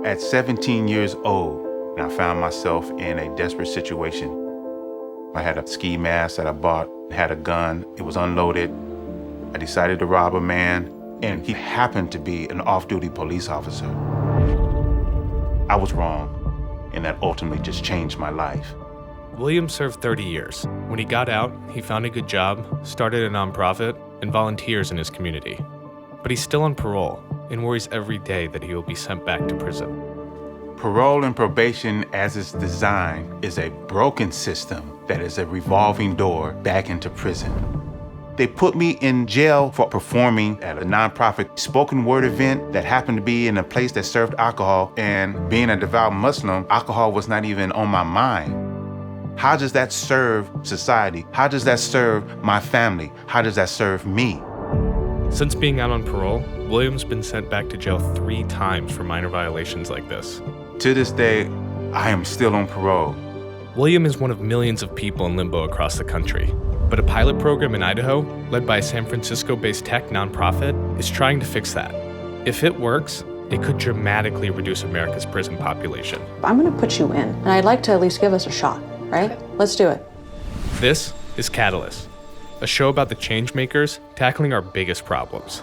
At 17 years old, I found myself in a desperate situation. I had a ski mask that I bought, had a gun, it was unloaded. I decided to rob a man, and he happened to be an off-duty police officer. I was wrong, and that ultimately just changed my life. William served 30 years. When he got out, he found a good job, started a nonprofit, and volunteers in his community. But he's still on parole and worries every day that he will be sent back to prison. Parole and probation, as it's designed, is a broken system that is a revolving door back into prison. They put me in jail for performing at a nonprofit spoken word event that happened to be in a place that served alcohol, and being a devout Muslim, alcohol was not even on my mind. How does that serve society? How does that serve my family? How does that serve me? Since being out on parole, William's been sent back to jail 3 times for minor violations like this. To this day, I am still on parole. William is one of millions of people in limbo across the country, but a pilot program in Idaho, led by a San Francisco-based tech nonprofit, is trying to fix that. If it works, it could dramatically reduce America's prison population. I'm gonna put you in, and I'd like to at least give us a shot, right? Okay. Let's do it. This is Catalyst, a show about the change makers tackling our biggest problems.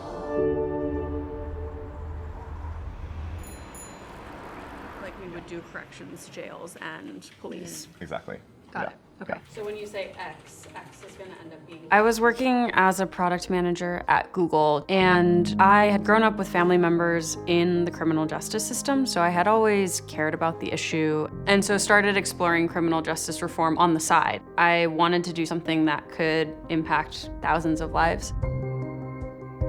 Like we would do corrections, jails, and police. Exactly. Got it. Okay. So when you say X is going to end up being... I was working as a product manager at Google, and I had grown up with family members in the criminal justice system, so I had always cared about the issue, and so started exploring criminal justice reform on the side. I wanted to do something that could impact thousands of lives.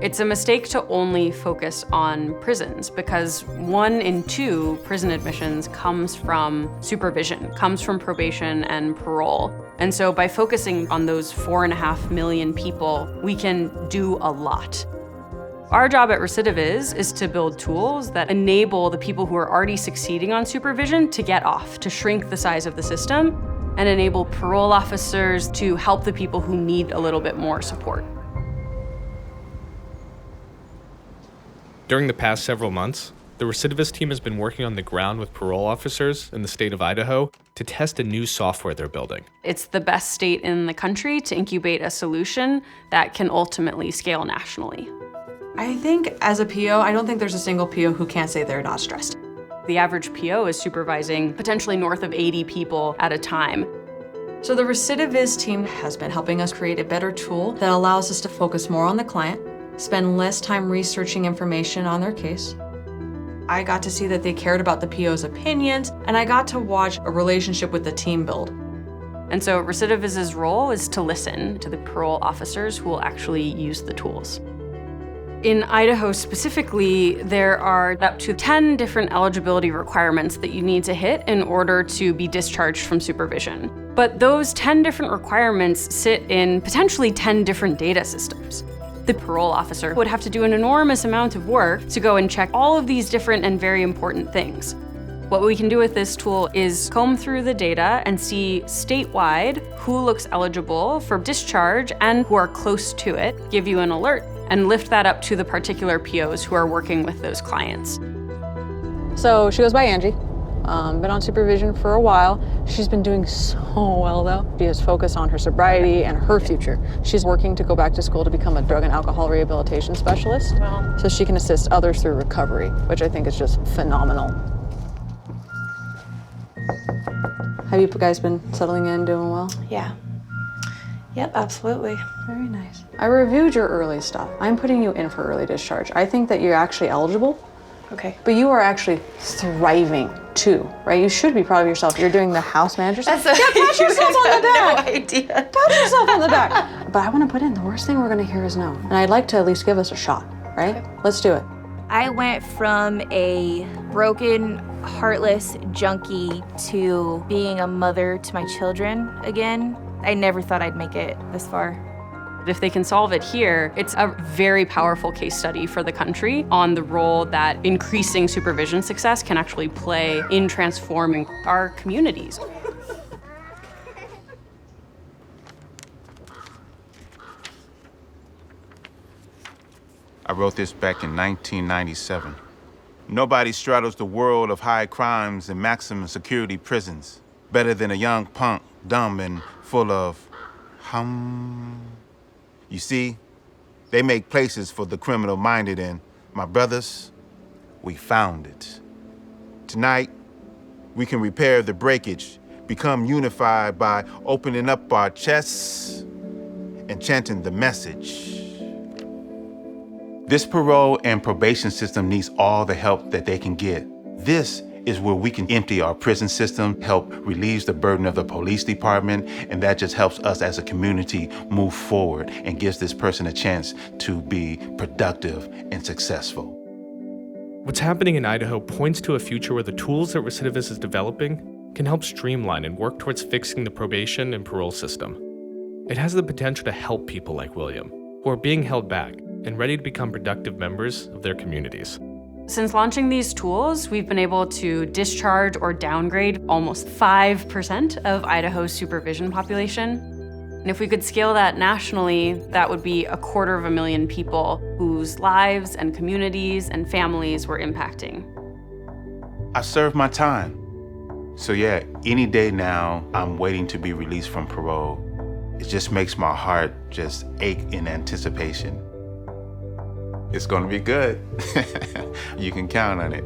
It's a mistake to only focus on prisons because 1 in 2 prison admissions comes from supervision, comes from probation and parole. And so by focusing on those 4.5 million people, we can do a lot. Our job at Recidiviz is to build tools that enable the people who are already succeeding on supervision to get off, to shrink the size of the system, and enable parole officers to help the people who need a little bit more support. During the past several months, the Recidiviz team has been working on the ground with parole officers in the state of Idaho to test a new software they're building. It's the best state in the country to incubate a solution that can ultimately scale nationally. I think as a PO, I don't think there's a single PO who can't say they're not stressed. The average PO is supervising potentially north of 80 people at a time. So the Recidiviz team has been helping us create a better tool that allows us to focus more on the client, spend less time researching information on their case. I got to see that they cared about the PO's opinions, and I got to watch a relationship with the team build. And so Recidiviz's role is to listen to the parole officers who will actually use the tools. In Idaho specifically, there are up to 10 different eligibility requirements that you need to hit in order to be discharged from supervision. But those 10 different requirements sit in potentially 10 different data systems. The parole officer would have to do an enormous amount of work to go and check all of these different and very important things. What we can do with this tool is comb through the data and see statewide who looks eligible for discharge and who are close to it, give you an alert, and lift that up to the particular POs who are working with those clients. So she goes by Angie. Been on supervision for a while. She's been doing so well though. She is focused on her sobriety and her future. She's working to go back to school to become a drug and alcohol rehabilitation specialist. Wow. So she can assist others through recovery, which I think is just phenomenal. Have you guys been settling in, doing well? Yeah. Yep, absolutely. Very nice. I reviewed your early stuff. I'm putting you in for early discharge. I think that you're actually eligible. Okay. But you are actually thriving too, right? You should be proud of yourself. You're doing the house manager stuff. Pat yourself on the back. No idea. Pat yourself on the back. But I want to put in, the worst thing we're going to hear is no. And I'd like to at least give us a shot, right? Okay. Let's do it. I went from a broken, heartless junkie to being a mother to my children again. I never thought I'd make it this far. If they can solve it here, it's a very powerful case study for the country on the role that increasing supervision success can actually play in transforming our communities. I wrote this back in 1997. Nobody straddles the world of high crimes and maximum security prisons better than a young punk, dumb and full of You see, they make places for the criminal-minded, and my brothers, we found it. Tonight, we can repair the breakage, become unified by opening up our chests and chanting the message. This parole and probation system needs all the help that they can get. This is where we can empty our prison system, help relieve the burden of the police department, and that just helps us as a community move forward and gives this person a chance to be productive and successful. What's happening in Idaho points to a future where the tools that Recidiviz is developing can help streamline and work towards fixing the probation and parole system. It has the potential to help people like William, who are being held back and ready to become productive members of their communities. Since launching these tools, we've been able to discharge or downgrade almost 5% of Idaho's supervision population. And if we could scale that nationally, that would be 250,000 people whose lives and communities and families we're impacting. I served my time. So yeah, any day now, I'm waiting to be released from parole. It just makes my heart just ache in anticipation. It's gonna be good. You can count on it.